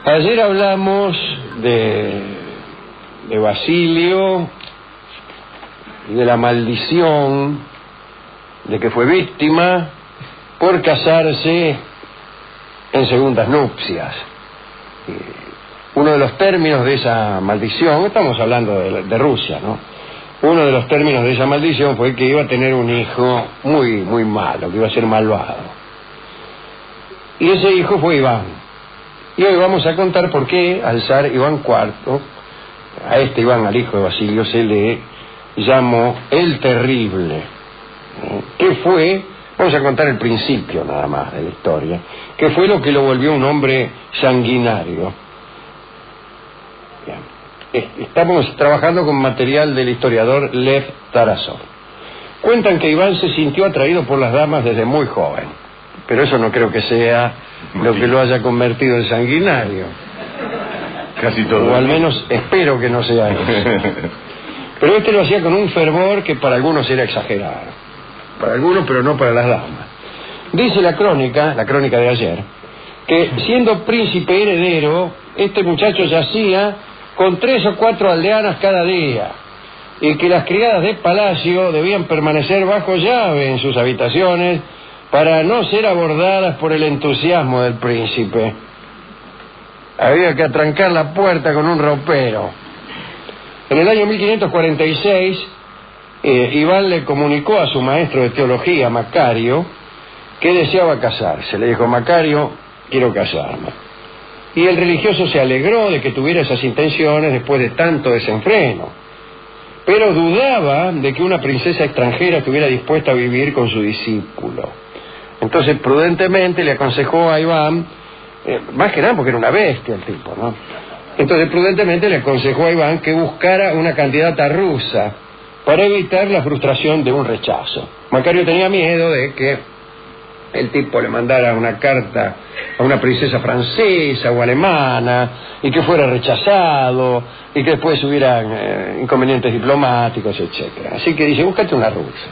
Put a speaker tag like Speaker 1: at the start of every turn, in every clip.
Speaker 1: Ayer hablamos de Basilio y de la maldición de que fue víctima por casarse en segundas nupcias. Uno de los términos de esa maldición, estamos hablando de Rusia, ¿no? Uno de los términos de esa maldición fue que iba a tener un hijo muy malo, que iba a ser malvado. Y ese hijo fue Iván. Y hoy vamos a contar por qué al zar Iván IV, a este Iván, al hijo de Basilio, se le llamó el Terrible. ¿Qué fue? Vamos a contar el principio nada más de la historia. ¿Qué fue lo que lo volvió un hombre sanguinario? Bien. Estamos trabajando con material del historiador Lev Tarasov. Cuentan que Iván se sintió atraído por las damas desde muy joven, pero eso no creo que sea lo que lo haya convertido en sanguinario.
Speaker 2: Casi todo.
Speaker 1: O al menos espero que no sea eso. Pero este lo hacía con un fervor que para algunos era exagerado. Para algunos, pero no para las damas. Dice la crónica de ayer, que siendo príncipe heredero, este muchacho yacía con 3 o 4 aldeanas cada día, y que las criadas de palacio debían permanecer bajo llave en sus habitaciones para no ser abordadas por el entusiasmo del príncipe. Había que atrancar la puerta con un ropero. En el año 1546, Iván le comunicó a su maestro de teología, Macario, que deseaba casarse. Le dijo: Macario, quiero casarme. Y el religioso se alegró de que tuviera esas intenciones después de tanto desenfreno, pero dudaba de que una princesa extranjera estuviera dispuesta a vivir con su discípulo. Entonces prudentemente le aconsejó a Iván, más que nada porque era una bestia el tipo, ¿no? Entonces prudentemente le aconsejó a Iván que buscara una candidata rusa para evitar la frustración de un rechazo. Macario tenía miedo de que el tipo le mandara una carta a una princesa francesa o alemana y que fuera rechazado y que después hubieran inconvenientes diplomáticos, etcétera. Así que dice: búscate una rusa.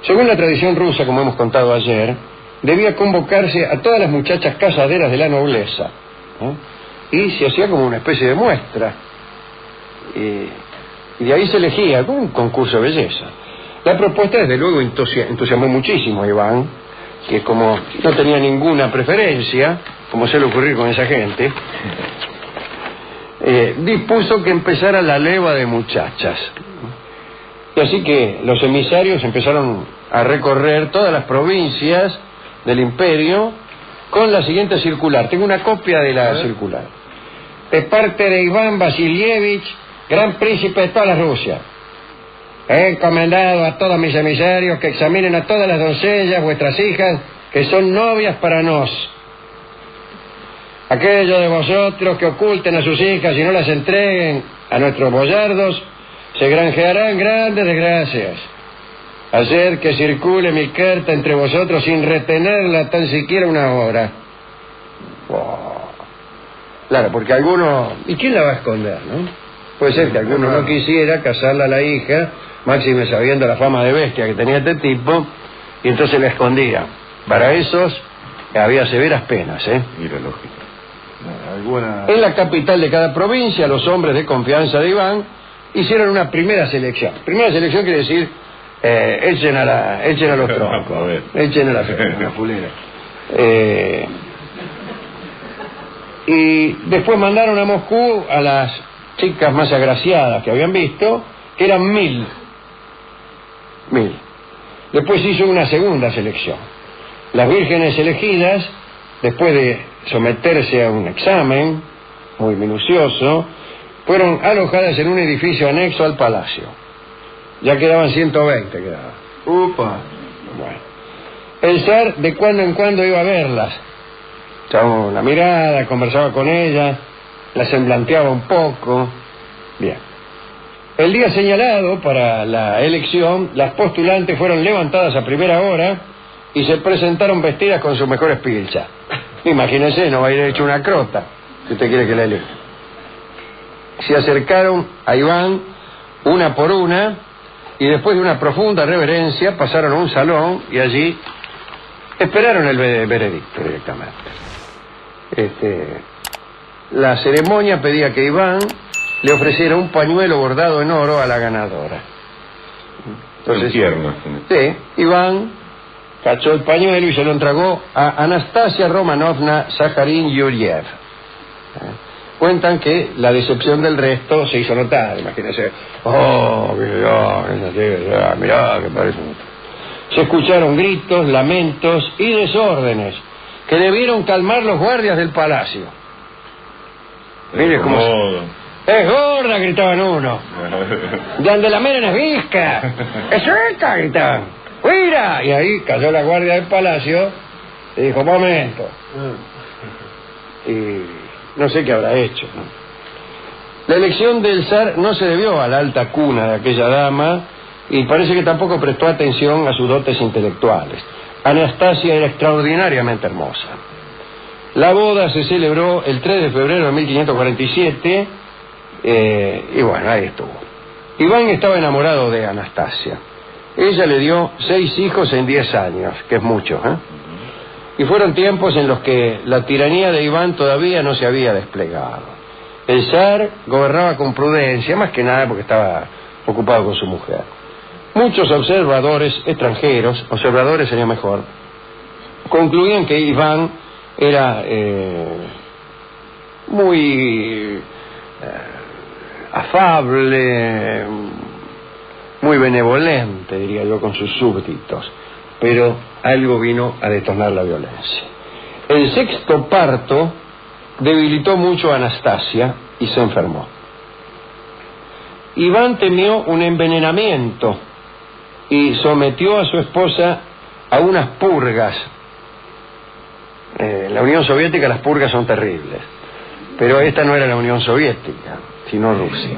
Speaker 1: Según la tradición rusa, como hemos contado ayer, debía convocarse a todas las muchachas casaderas de la nobleza, y se hacía como una especie de muestra, y de ahí se elegía como un concurso de belleza. La propuesta desde luego entusiasmó muchísimo a Iván, que como no tenía ninguna preferencia, como suele ocurrir con esa gente, dispuso que empezara la leva de muchachas. Y así que los emisarios empezaron a recorrer todas las provincias del imperio con la siguiente circular. Tengo una copia de la circular. De parte de Iván Vasilievich, gran príncipe de toda la Rusia, he encomendado a todos mis emisarios que examinen a todas las doncellas, vuestras hijas, que son novias para nos. Aquellos de vosotros que oculten a sus hijas y no las entreguen a nuestros boyardos, se granjearán grandes desgracias. Haced que circule mi carta entre vosotros sin retenerla tan siquiera una hora. Claro, porque alguno... ¿Y quién la va a esconder, no? Puede ser que alguno no quisiera casarla a la hija, máxime sabiendo la fama de bestia que tenía este tipo, y entonces la escondía. Para esos había severas penas,
Speaker 2: Y la lógica.
Speaker 1: En la capital de cada provincia, los hombres de confianza de Iván hicieron una primera selección. Primera selección quiere decir, echen a los troncos, echen a la fulera. Y después mandaron a Moscú a las chicas más agraciadas que habían visto, que eran 1000. Después hizo una segunda selección. Las vírgenes elegidas, después de someterse a un examen muy minucioso, fueron alojadas en un edificio anexo al palacio. Ya quedaban 120, quedaban.
Speaker 2: Upa.
Speaker 1: Bueno. El zar de cuando en cuando iba a verlas. Echaba una mirada, conversaba con ellas, las semblanteaba un poco. Bien. El día señalado para la elección, las postulantes fueron levantadas a primera hora y se presentaron vestidas con sus mejores pilchas. Imagínense, no va a ir hecho una crota, si usted quiere que la elija. Se acercaron a Iván una por una y después de una profunda reverencia pasaron a un salón y allí esperaron el veredicto directamente. La ceremonia pedía que Iván le ofreciera un pañuelo bordado en oro a la ganadora. Entonces,
Speaker 2: tierno.
Speaker 1: sí, Iván cachó el pañuelo y se lo entregó a Anastasia Romanovna Sajarin Yuriev. Cuentan que la decepción del resto se hizo notar, imagínense. Oh, mirá, que parece. Se escucharon gritos, lamentos y desórdenes que debieron calmar los guardias del palacio. Mire cómo... ¡Es gorda! Gritaban uno. ¡De donde la mera es visca! ¡Es suelta! Gritaban. ¡Fuera! Y ahí cayó la guardia del palacio y dijo, momento. Y no sé qué habrá hecho, ¿no? La elección del zar no se debió a la alta cuna de aquella dama y parece que tampoco prestó atención a sus dotes intelectuales. Anastasia era extraordinariamente hermosa. La boda se celebró el 3 de febrero de 1547 y bueno, ahí estuvo. Iván estaba enamorado de Anastasia. Ella le dio 6 hijos en 10 años, que es mucho, ¿eh? Y fueron tiempos en los que la tiranía de Iván todavía no se había desplegado. El zar gobernaba con prudencia, más que nada porque estaba ocupado con su mujer. Muchos observadores extranjeros, observadores sería mejor, concluían que Iván era muy afable, muy benevolente, diría yo, con sus súbditos, pero algo vino a detonar la violencia. El 6º parto debilitó mucho a Anastasia y se enfermó. Iván temió un envenenamiento y sometió a su esposa a unas purgas. En la Unión Soviética las purgas son terribles, pero esta no era la Unión Soviética, sino Rusia.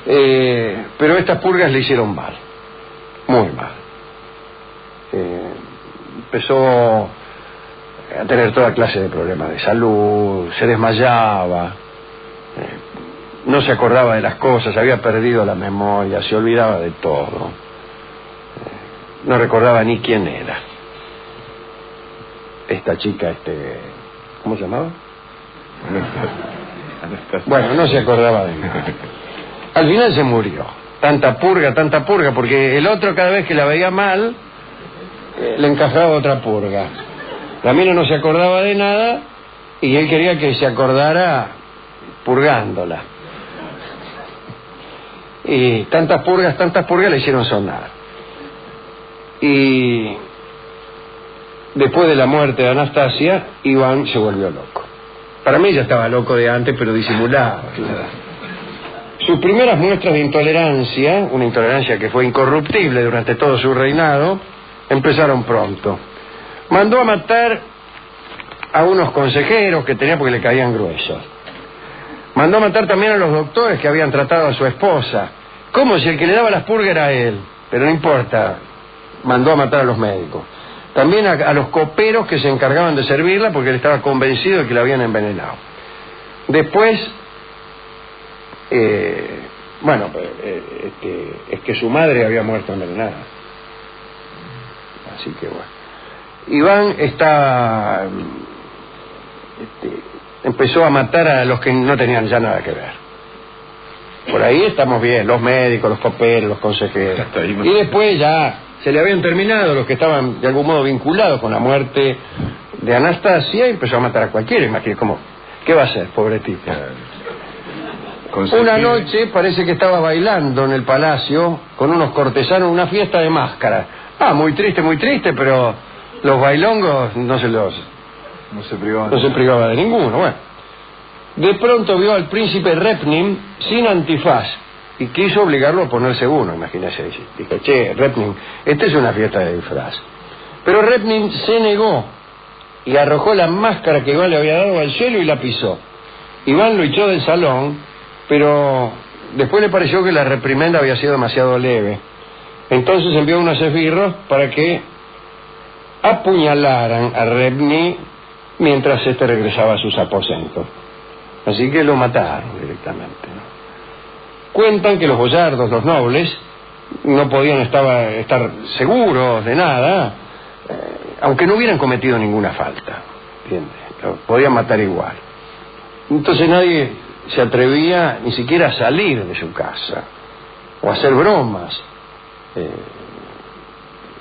Speaker 1: Pero estas purgas le hicieron mal, muy mal. Empezó a tener toda clase de problemas de salud, se desmayaba, no se acordaba de las cosas, había perdido la memoria, se olvidaba de todo, no recordaba ni quién era. Esta chica, ¿cómo se llamaba? Bueno, no se acordaba de nada. Al final se murió. Tanta purga, porque el otro cada vez que la veía mal, le encajaba otra purga. La mina no se acordaba de nada y él quería que se acordara purgándola. Y tantas purgas le hicieron sonar. Y después de la muerte de Anastasia, Iván se volvió loco. Para mí ya estaba loco de antes, pero disimulaba. Sus primeras muestras de intolerancia, una intolerancia que fue incorruptible durante todo su reinado, empezaron pronto. Mandó a matar a unos consejeros que tenía porque le caían gruesos. Mandó a matar también a los doctores que habían tratado a su esposa. Como si el que le daba las purgas era él, pero no importa, mandó a matar a los médicos. También a los coperos que se encargaban de servirla porque él estaba convencido de que la habían envenenado. Después, es que su madre había muerto envenenada. Así que bueno. Iván empezó a matar a los que no tenían ya nada que ver. Por ahí estamos bien, los médicos, los coperos, los consejeros. Y después ya se le habían terminado los que estaban de algún modo vinculados con la muerte de Anastasia y empezó a matar a cualquiera. Imagínate cómo, ¿qué va a hacer, pobre tipo? Una noche parece que estaba bailando en el palacio con unos cortesanos, una fiesta de máscaras. Muy triste, pero los bailongos no se privaba de ninguno. Bueno, de pronto vio al príncipe Repnin sin antifaz y quiso obligarlo a ponerse uno, imagínese. Dijo, che, Repnin, esta es una fiesta de disfraz. Pero Repnin se negó y arrojó la máscara que Iván le había dado al suelo y la pisó. Iván lo echó del salón, pero después le pareció que la reprimenda había sido demasiado leve. Entonces envió unos esbirros para que apuñalaran a Repnin mientras éste regresaba a sus aposentos. Así que lo mataron directamente, ¿no? Cuentan que los boyardos, los nobles, no podían estar seguros de nada, aunque no hubieran cometido ninguna falta, ¿entiendes? Lo podían matar igual. Entonces nadie se atrevía ni siquiera a salir de su casa o a hacer bromas.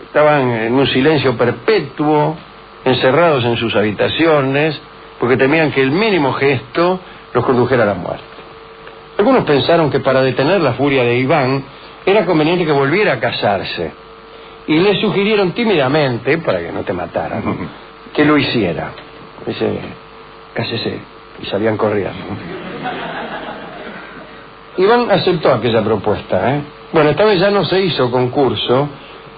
Speaker 1: Estaban en un silencio perpetuo, encerrados en sus habitaciones, porque temían que el mínimo gesto los condujera a la muerte. Algunos pensaron que para detener la furia de Iván era conveniente que volviera a casarse, y le sugirieron tímidamente, para que no te mataran, que lo hiciera. Dice, cásese, y salían corriendo. Iván aceptó aquella propuesta, Bueno, esta vez ya no se hizo concurso,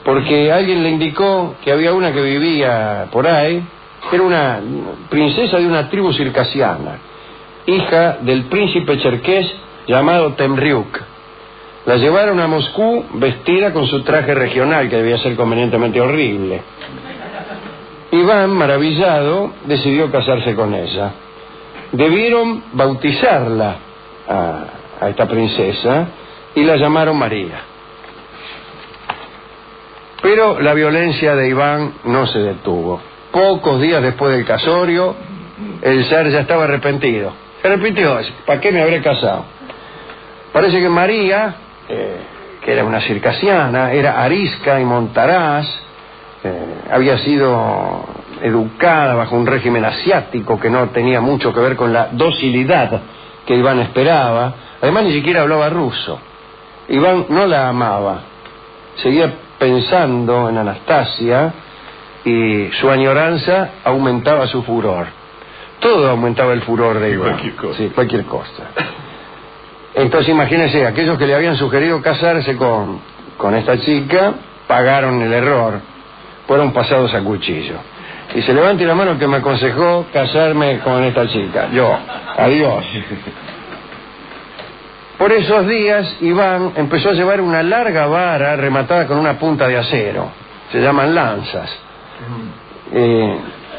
Speaker 1: porque alguien le indicó que había una que vivía por ahí, que era una princesa de una tribu circasiana, hija del príncipe cherkés llamado Temriuk. La llevaron a Moscú vestida con su traje regional, que debía ser convenientemente horrible. Iván, maravillado, decidió casarse con ella. Debieron bautizarla a esta princesa y la llamaron María. Pero la violencia de Iván no se detuvo. Pocos días después del casorio, el zar ya estaba arrepentido. Se arrepintió, ¿para qué me habré casado? Parece que María, que era una circasiana, era arisca y montaraz, había sido educada bajo un régimen asiático que no tenía mucho que ver con la docilidad que Iván esperaba. Además, ni siquiera hablaba ruso. Iván no la amaba, seguía pensando en Anastasia, y su añoranza aumentaba su furor. Todo aumentaba el furor de Iván.
Speaker 2: Cualquier cosa.
Speaker 1: Sí, cualquier cosa. Entonces imagínense, aquellos que le habían sugerido casarse con esta chica pagaron el error, fueron pasados a cuchillo. Y se levante la mano que me aconsejó casarme con esta chica. Yo, adiós. Por esos días Iván empezó a llevar una larga vara rematada con una punta de acero. Se llaman lanzas.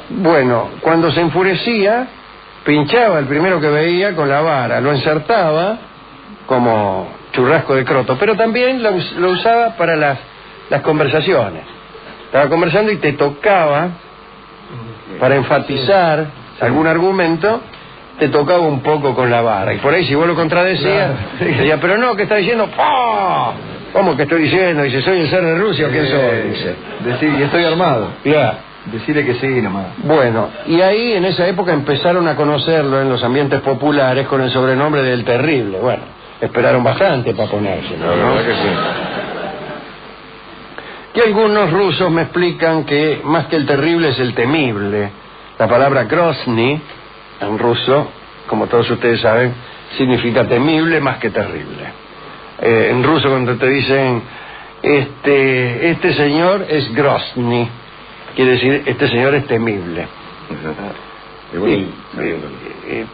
Speaker 1: Bueno, cuando se enfurecía, pinchaba el primero que veía con la vara, lo ensartaba como churrasco de croto, pero también lo usaba para las conversaciones. Estaba conversando y te tocaba, para enfatizar algún argumento, te tocaba un poco con la vara. Y por ahí, si vos lo contradecías, decía, pero no, ¿qué está diciendo? ¡Pah! ¿Cómo que estoy diciendo? Dice, ¿soy el zar de Rusia o quién soy? Dice.
Speaker 2: Decir, y estoy armado.
Speaker 1: Ya.
Speaker 2: Decirle que sí nomás.
Speaker 1: Bueno, y ahí en esa época empezaron a conocerlo en los ambientes populares con el sobrenombre del Terrible. Bueno, esperaron bastante para ponérselo, ¿no?
Speaker 2: La verdad que sí.
Speaker 1: Y algunos rusos me explican que más que el terrible es el temible. La palabra Grozny, en ruso, como todos ustedes saben, significa temible más que terrible. En ruso cuando te dicen este señor es Grozny, quiere decir este señor es temible.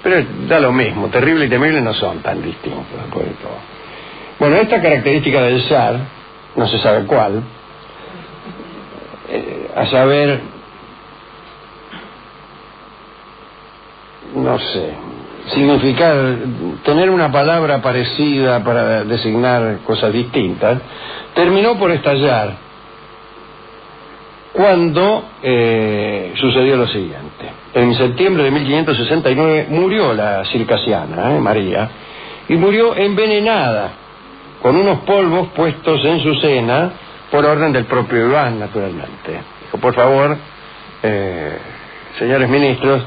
Speaker 1: Pero da lo mismo, terrible y temible no son tan distintos después de todo. Bueno, esta característica del zar, no se sabe cuál, a saber, no sé, significar, tener una palabra parecida para designar cosas distintas, terminó por estallar cuando sucedió lo siguiente. En septiembre de 1569 murió la circasiana, María, y murió envenenada con unos polvos puestos en su cena por orden del propio Iván, naturalmente. Dijo, por favor, señores ministros,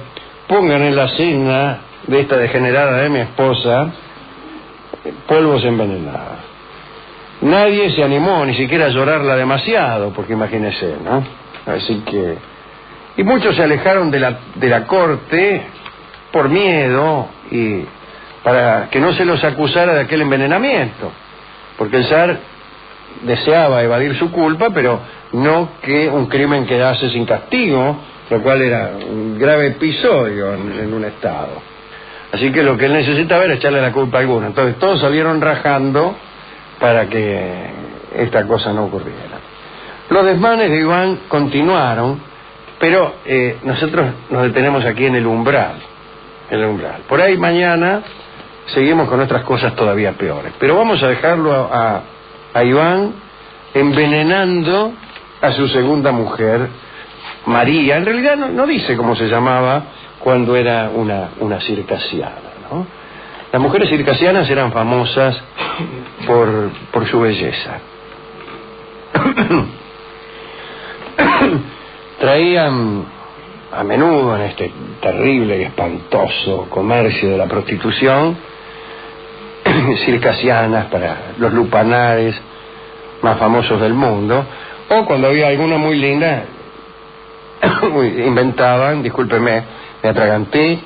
Speaker 1: pongan en la cena de esta degenerada de mi esposa polvos envenenados. Nadie se animó ni siquiera a llorarla demasiado, porque imagínense, ¿no? Así que... Y muchos se alejaron de la corte por miedo y para que no se los acusara de aquel envenenamiento, porque el zar deseaba evadir su culpa, pero no que un crimen quedase sin castigo, lo cual era un grave episodio en un estado. Así que lo que él necesitaba era echarle la culpa a alguno. Entonces todos salieron rajando para que esta cosa no ocurriera. Los desmanes de Iván continuaron, pero nosotros nos detenemos aquí en el umbral. Por ahí mañana seguimos con otras cosas todavía peores. Pero vamos a dejarlo a Iván envenenando a su segunda mujer María. En realidad no dice cómo se llamaba cuando era una circasiana, ¿no? Las mujeres circasianas eran famosas por su belleza. Traían a menudo en este terrible y espantoso comercio de la prostitución circasianas para los lupanares más famosos del mundo, o cuando había alguna muy linda inventaban, discúlpeme, me atraganté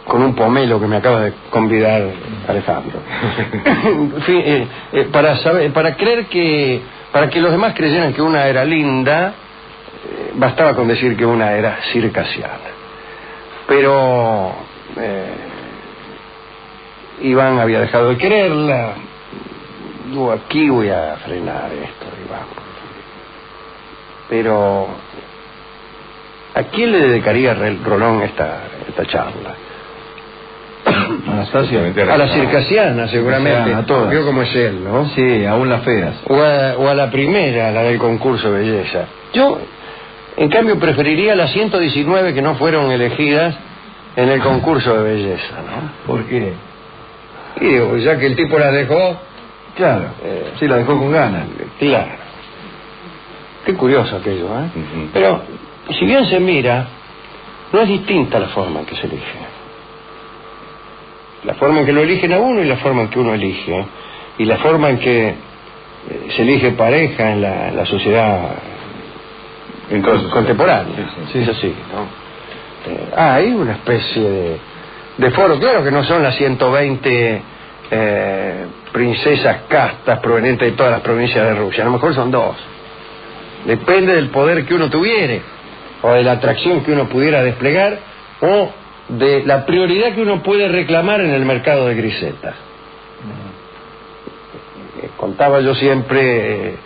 Speaker 1: con un pomelo que me acaba de convidar Alejandro. En fin, para que los demás creyeran que una era linda, bastaba con decir que una era circasiana. Pero Iván había dejado de quererla. Aquí voy a frenar esto, Iván. Pero ¿a quién le dedicaría Rolón esta charla?
Speaker 2: Anastasia.
Speaker 1: A la circasiana, seguramente.
Speaker 2: A todas.
Speaker 1: Vio cómo es él, ¿no?
Speaker 2: Sí, aún las feas.
Speaker 1: O a la primera, la del concurso de belleza. Yo, en cambio, preferiría las 119 que no fueron elegidas en el concurso de belleza, ¿no?
Speaker 2: ¿Por qué?
Speaker 1: Y digo, ya que el tipo las dejó...
Speaker 2: Claro, sí, la dejó con ganas.
Speaker 1: Claro. Qué curioso aquello, ¿eh? Pero, si bien se mira, no es distinta la forma en que se elige. La forma en que lo eligen a uno y la forma en que uno elige. Y la forma en que se elige pareja en la sociedad contemporánea.
Speaker 2: Sí.
Speaker 1: Es así, ¿no? Hay una especie de foro. Claro que no son las 120 princesas castas provenientes de todas las provincias de Rusia. A lo mejor son 2. Depende del poder que uno tuviere, o de la atracción que uno pudiera desplegar, o de la prioridad que uno puede reclamar en el mercado de grisetas. Contaba yo siempre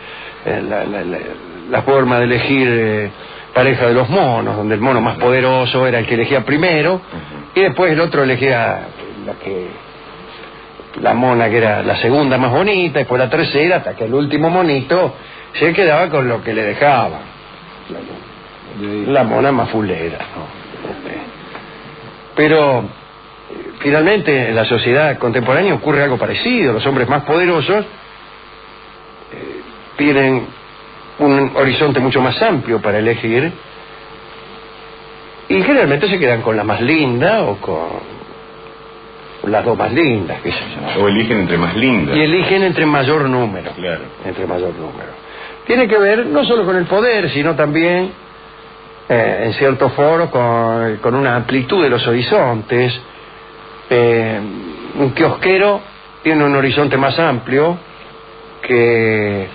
Speaker 1: la forma de elegir pareja de los monos, donde el mono más poderoso era el que elegía primero, y después el otro elegía la mona que era la segunda más bonita, después la tercera, hasta que el último monito se quedaba con lo que le dejaba. La mona más fulera, ¿no? Pero finalmente en la sociedad contemporánea ocurre algo parecido. Los hombres más poderosos tienen un horizonte mucho más amplio para elegir y generalmente se quedan con la más linda o con las 2 más lindas, qué sé yo.
Speaker 3: O eligen entre más lindas.
Speaker 1: Y eligen entre mayor número.
Speaker 3: Claro.
Speaker 1: Entre mayor número. Tiene que ver no solo con el poder, sino también en ciertos foros con una amplitud de los horizontes. Un kiosquero tiene un horizonte más amplio que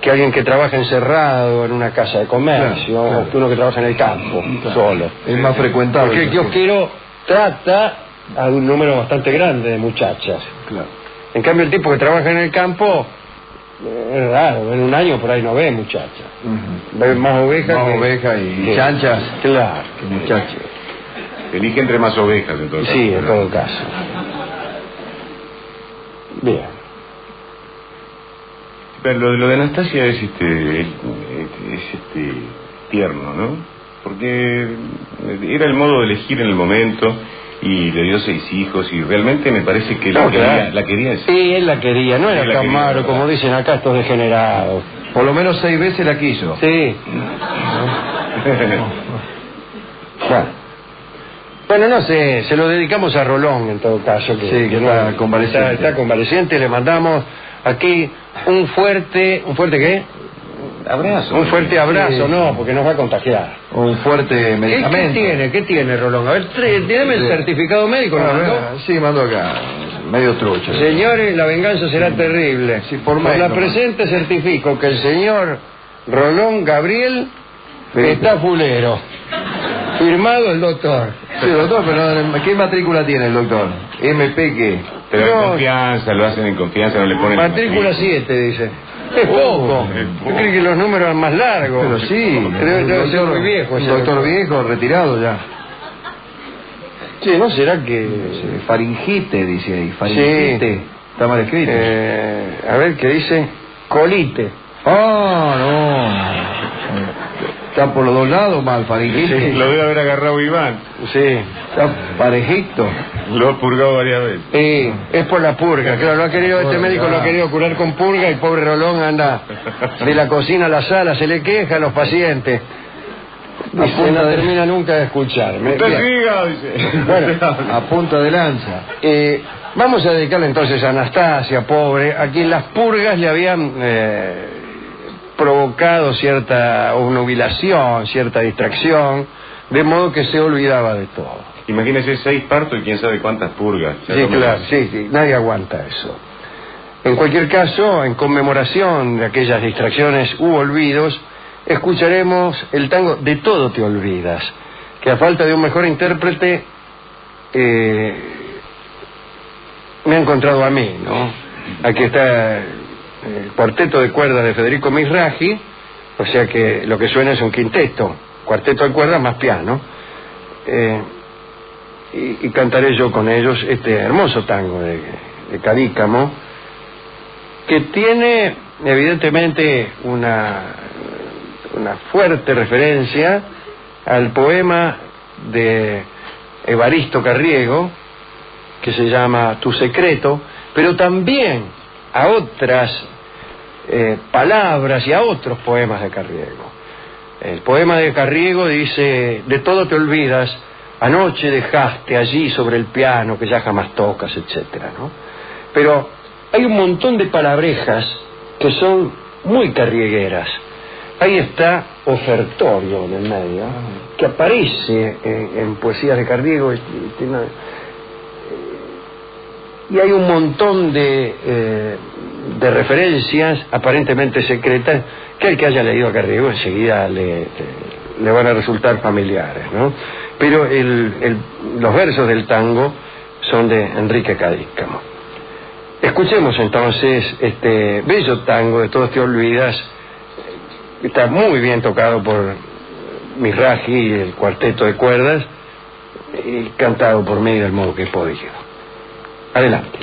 Speaker 1: alguien que trabaja encerrado en una casa de comercio, claro. O que uno que trabaja en el campo, claro. Solo.
Speaker 2: Es más frecuentado.
Speaker 1: Porque el kiosquero trata a un número bastante grande de muchachas.
Speaker 2: Claro.
Speaker 1: En cambio el tipo que trabaja en el campo, es raro, en un año por ahí no ve muchachas. Ve más ovejas
Speaker 2: y chanchas.
Speaker 1: Claro.
Speaker 2: Que muchachas.
Speaker 3: Elige entre más ovejas en todo caso.
Speaker 1: Sí, en todo caso. Bien.
Speaker 3: Pero lo de Anastasia es tierno, ¿no? Porque era el modo de elegir en el momento y le dio 6 hijos y realmente me parece que la quería decir.
Speaker 1: Sí, él la quería, no era tan malo como dicen acá estos degenerados.
Speaker 2: Por lo menos 6 veces la quiso.
Speaker 1: Sí. Bueno, no sé, se lo dedicamos a Rolón en todo caso.
Speaker 2: Que está convaleciente.
Speaker 1: Está convaleciente, le mandamos aquí un fuerte ¿qué?
Speaker 3: Abrazo.
Speaker 1: Un fuerte abrazo,
Speaker 2: sí.
Speaker 1: No, porque nos va a contagiar.
Speaker 2: Un fuerte medicamento.
Speaker 1: ¿Qué tiene Rolón? A ver, déme el certificado médico, ¿no?
Speaker 2: Sí, mando acá. Medio trucho.
Speaker 1: Señores, la venganza será terrible.
Speaker 2: Sí,
Speaker 1: por la presente certifico que el señor Rolón Gabriel está fulero. Firmado el doctor.
Speaker 2: Sí, doctor, pero ¿qué matrícula tiene el doctor? ¿MP qué?
Speaker 3: Pero en confianza, lo hacen en confianza, no le ponen...
Speaker 1: Matrícula 7, dice. Es poco. Yo creo que los números eran más largos.
Speaker 2: Pero sí.
Speaker 1: Debe ser muy viejo.
Speaker 2: Un doctor viejo, retirado ya.
Speaker 1: Sí, ¿no será que...?
Speaker 2: Faringite, dice ahí. Faringite.
Speaker 1: Sí.
Speaker 2: Está mal escrito.
Speaker 1: A ver, ¿qué dice? Colite.
Speaker 2: No. Está por los dos lados, Malfarín.
Speaker 1: Sí.
Speaker 3: Lo debe haber agarrado Iván.
Speaker 1: Sí.
Speaker 2: Está parejito.
Speaker 3: Lo ha purgado varias veces.
Speaker 1: Sí, es por la purga, claro, lo ha querido, este médico lo ha querido curar con purga y pobre Rolón anda de la cocina a la sala, se le queja a los pacientes. Dice, no termina nunca de escucharme.
Speaker 3: Usted
Speaker 1: Bien.
Speaker 3: siga, dice.
Speaker 1: Bueno,
Speaker 2: A punta de lanza.
Speaker 1: vamos a dedicarle entonces a Anastasia, pobre, a quien las purgas le habían provocado cierta obnubilación, cierta distracción, de modo que se olvidaba de todo.
Speaker 3: Imagínese 6 partos y quién sabe cuántas purgas.
Speaker 1: Sí, claro, sí, nadie aguanta eso. En cualquier caso, en conmemoración de aquellas distracciones u olvidos, escucharemos el tango De Todo Te Olvidas, que a falta de un mejor intérprete me ha encontrado a mí, ¿no? Aquí está el cuarteto de cuerdas de Federico Mizrahi, o sea que lo que suena es un quinteto, cuarteto de cuerdas más piano, y cantaré yo con ellos este hermoso tango de Cadícamo, que tiene evidentemente una fuerte referencia al poema de Evaristo Carriego, que se llama Tu Secreto, pero también a otras palabras y a otros poemas de Carriego. El poema de Carriego dice: de todo te olvidas, anoche dejaste allí sobre el piano que ya jamás tocas, etcétera, ¿no? Pero hay un montón de palabrejas que son muy carriegueras. Ahí está Ofertorio en el medio, que aparece en poesías de Carriego, y hay un montón de referencias aparentemente secretas que al que haya leído a Carriego enseguida le van a resultar familiares, ¿no? Pero los versos del tango son de Enrique Cadícamo. Escuchemos entonces este bello tango De Todo Te Olvidas. Está muy bien tocado por Mizrahi y el cuarteto de cuerdas, y cantado por mí del modo que he podido. Adelante.